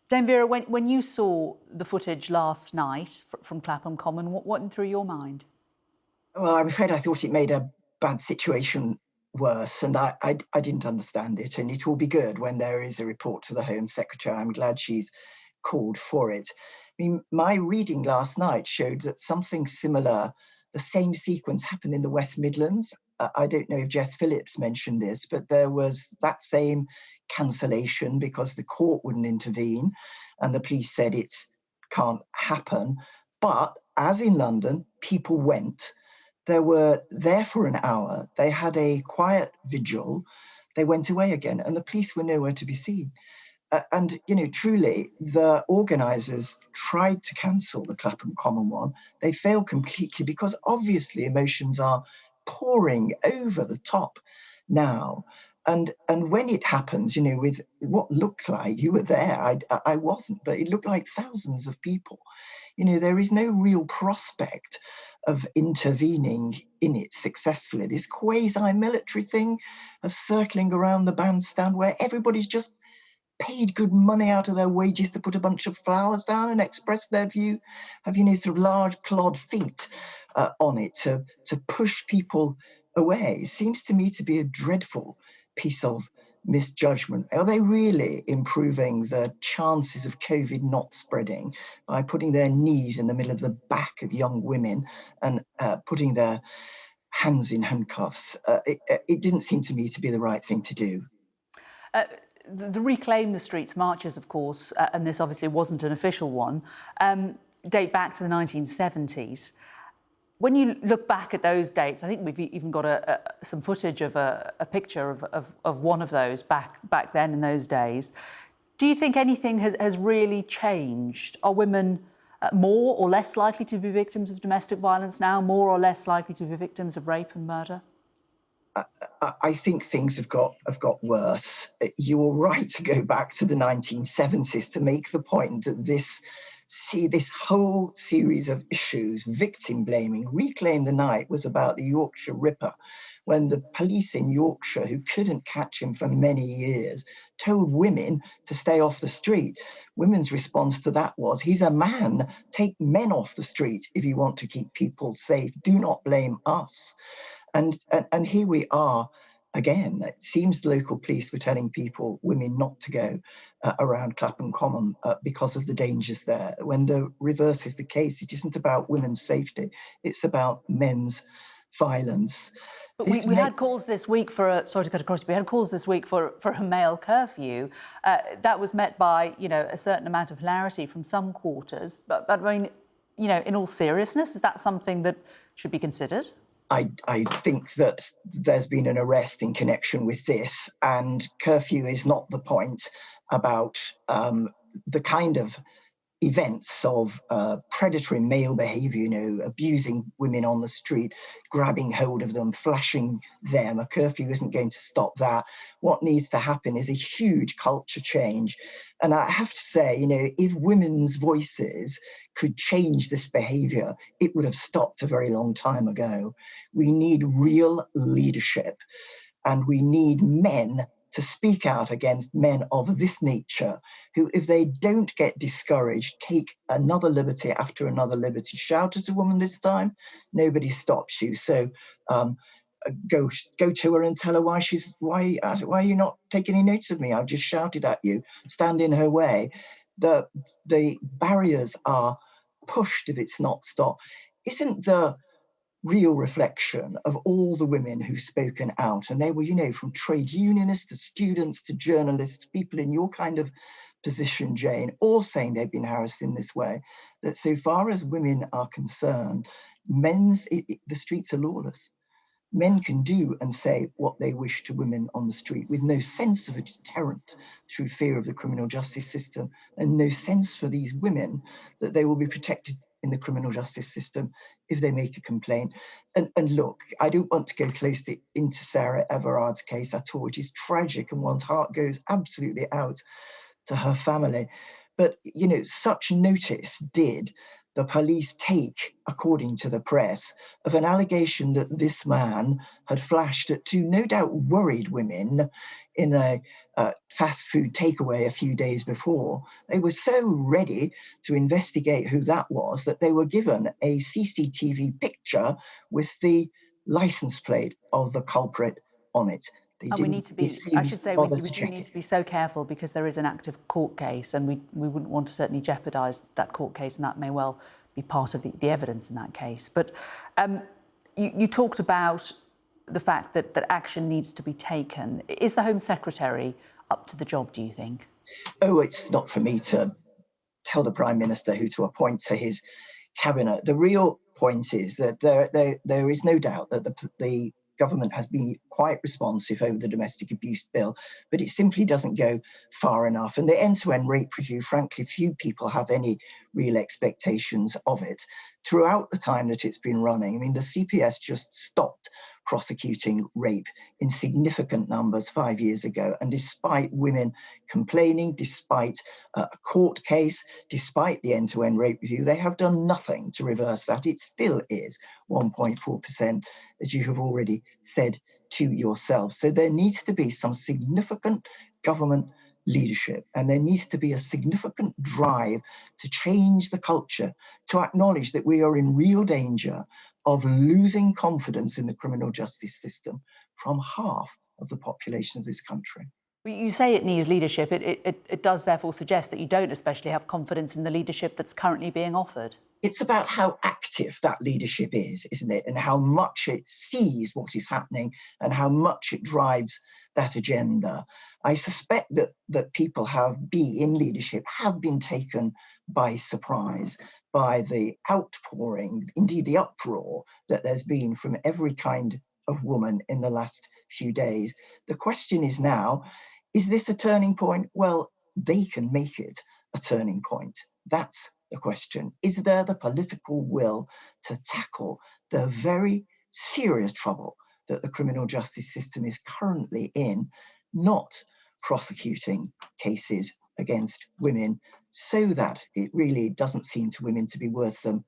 Dame Vera, when you saw the footage last night from Clapham Common, what went through your mind? Well, I'm afraid I thought it made a bad situation worse, and I didn't understand it. And it will be good when there is a report to the Home Secretary. I'm glad she's called for it. I mean, my reading last night showed that something similar, the same sequence happened in the West Midlands. I don't know if Jess Phillips mentioned this, but there was that same cancellation because the court wouldn't intervene, and the police said it can't happen. But as in London, people went. They were there for an hour. They had a quiet vigil. They went away again, and the police were nowhere to be seen. Truly, the organisers tried to cancel the Clapham Common one. They failed completely because obviously emotions are pouring over the top now. And when it happens, with what looked like, you were there, I wasn't, but it looked like thousands of people. There is no real prospect of intervening in it successfully. This quasi-military thing of circling around the bandstand where everybody's just paid good money out of their wages to put a bunch of flowers down and express their view, have, sort of large plod feet on it to push people away. It seems to me to be a dreadful piece of misjudgment. Are they really improving the chances of COVID not spreading by putting their knees in the middle of the back of young women and putting their hands in handcuffs? It didn't seem to me to be the right thing to do. The Reclaim the Streets marches, of course, and this obviously wasn't an official one, date back to the 1970s. When you look back at those dates, I think we've even got some footage of a picture of one of those back then in those days. Do you think anything has really changed? Are women more or less likely to be victims of domestic violence now, more or less likely to be victims of rape and murder? I think things have got worse. You were right to go back to the 1970s to make the point that this whole series of issues, victim blaming, Reclaim the Night, was about the Yorkshire Ripper, when the police in Yorkshire, who couldn't catch him for many years, told women to stay off the street. Women's response to that was, he's a man, take men off the street if you want to keep people safe. Do not blame us. And here we are again. It seems the local police were telling women not to go around Clapham Common because of the dangers there. When the reverse is the case, it isn't about women's safety, it's about men's violence. But we had calls this week sorry to cut across, we had calls this week for a male curfew. That was met by, a certain amount of hilarity from some quarters. But I mean, in all seriousness, is that something that should be considered? I think that there's been an arrest in connection with this, and curfew is not the point about the kind of events of predatory male behaviour, abusing women on the street, grabbing hold of them, flashing them. A curfew isn't going to stop that. What needs to happen is a huge culture change. And I have to say, if women's voices could change this behaviour, it would have stopped a very long time ago. We need real leadership, and we need men to speak out against men of this nature, who, if they don't get discouraged, take another liberty after another liberty. Shout at a woman this time, nobody stops you. So go to her and tell her why are you not taking any notice of me? I've just shouted at you. Stand in her way. The barriers are pushed if it's not stopped. Isn't the real reflection of all the women who've spoken out, and they were, from trade unionists to students to journalists, people in your kind of position, Jane, all saying they've been harassed in this way, that so far as women are concerned, the streets are lawless. Men can do and say what they wish to women on the street with no sense of a deterrent through fear of the criminal justice system, and no sense for these women that they will be protected in the criminal justice system if they make a complaint. And look, I don't want to go into Sarah Everard's case at all, which is tragic, and one's heart goes absolutely out to her family. But, such notice did the police take, according to the press, of an allegation that this man had flashed at two no doubt worried women in a fast food takeaway a few days before. They were so ready to investigate who that was that they were given a CCTV picture with the license plate of the culprit on it. They and we didn't, need to it be, I seems, should say, bother we to do check need it. to be so careful because there is an active court case, and we wouldn't want to certainly jeopardise that court case, and that may well be part of the evidence in that case. But you talked about the fact that action needs to be taken. Is the Home Secretary up to the job, do you think? Oh, it's not for me to tell the Prime Minister who to appoint to his cabinet. The real point is that there is no doubt that the government has been quite responsive over the domestic abuse bill, but it simply doesn't go far enough. And the end-to-end rape review, frankly, few people have any real expectations of it. Throughout the time that it's been running, I mean, the CPS just stopped prosecuting rape in significant numbers 5 years ago. And despite women complaining, despite a court case, despite the end-to-end rape review, they have done nothing to reverse that. It still is 1.4%, as you have already said to yourself. So there needs to be some significant government leadership, and there needs to be a significant drive to change the culture, to acknowledge that we are in real danger of losing confidence in the criminal justice system from half of the population of this country. You say it needs leadership. It does therefore suggest that you don't especially have confidence in the leadership that's currently being offered. It's about how active that leadership is, isn't it? And how much it sees what is happening and how much it drives that agenda. I suspect that people in leadership have been taken by surprise by the outpouring, indeed the uproar that there's been from every kind of woman in the last few days. The question is now, is this a turning point? Well, they can make it a turning point. That's the question. Is there the political will to tackle the very serious trouble that the criminal justice system is currently in, not prosecuting cases against women so that it really doesn't seem to women to be worth them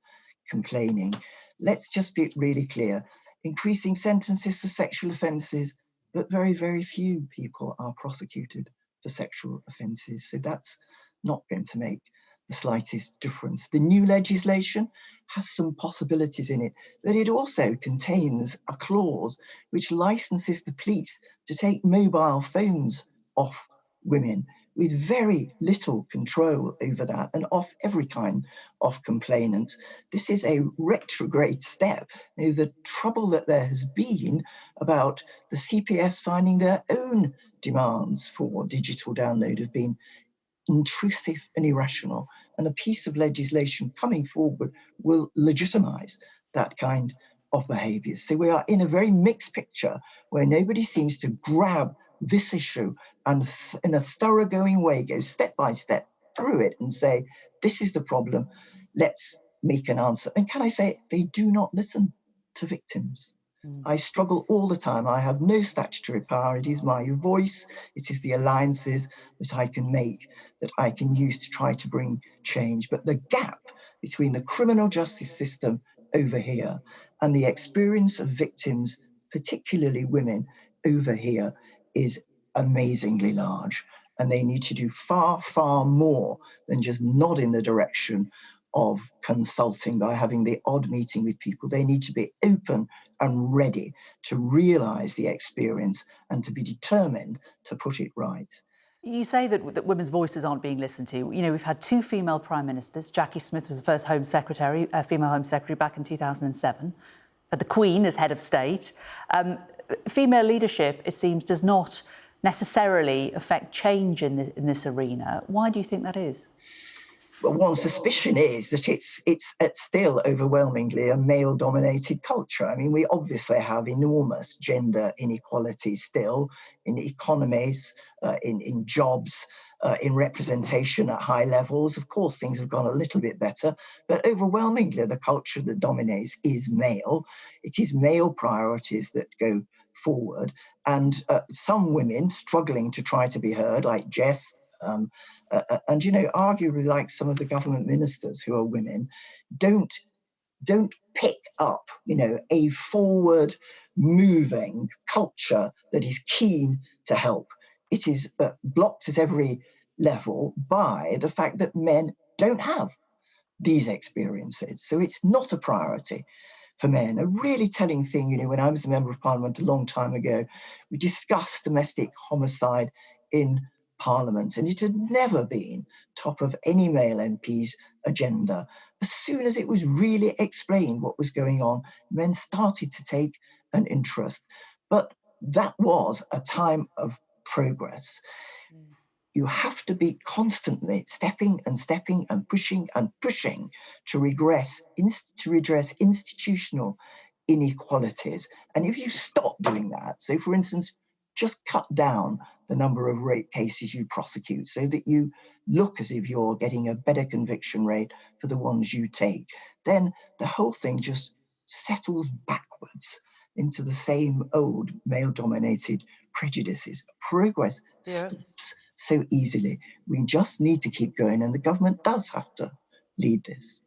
complaining? Let's just be really clear. Increasing sentences for sexual offences, but very, very few people are prosecuted for sexual offences. So that's not going to make the slightest difference. The new legislation has some possibilities in it, but it also contains a clause which licenses the police to take mobile phones off women with very little control over that and off every kind of complainant. This is a retrograde step. You know, the trouble that there has been about the CPS finding their own demands for digital download have been intrusive and irrational, and a piece of legislation coming forward will legitimize that kind of behavior. So we are in a very mixed picture where nobody seems to grab this issue and in a thoroughgoing way go step by step through it and say, this is the problem, let's make an answer. And can I say, they do not listen to victims. I struggle all the time. I have no statutory power. It is my voice. It is the alliances that I can make, that I can use to try to bring change. But the gap between the criminal justice system over here and the experience of victims, particularly women over here, is amazingly large. And they need to do far, far more than just nod in the direction of consulting by having the odd meeting with people. They need to be open and ready to realise the experience and to be determined to put it right. You say that women's voices aren't being listened to. You know, we've had two female prime ministers. Jackie Smith was the first Home Secretary, female Home Secretary back in 2007. But the Queen as head of state. Female leadership, it seems, does not necessarily affect change in this arena. Why do you think that is? Well, one suspicion is that it's still overwhelmingly a male-dominated culture. I mean, we obviously have enormous gender inequalities still in economies, in jobs, in representation at high levels. Of course, things have gone a little bit better, but overwhelmingly the culture that dominates is male. It is male priorities that go forward, and some women struggling to try to be heard, like Jess, and, you know, arguably like some of the government ministers who are women, don't pick up, you know, a forward moving culture that is keen to help it is blocked at every level by the fact that men don't have these experiences. So it's not a priority for men. A really telling thing, you know, when I was a member of Parliament a long time ago, we discussed domestic homicide in Parliament, and it had never been top of any male MP's agenda. As soon as it was really explained what was going on, men started to take an interest. But that was a time of progress. You have to be constantly stepping and pushing to redress institutional inequalities. And if you stop doing that, so for instance, just cut down the number of rape cases you prosecute so that you look as if you're getting a better conviction rate for the ones you take, then the whole thing just settles backwards into the same old male-dominated prejudices. Progress stops so easily. We just need to keep going, and the government does have to lead this.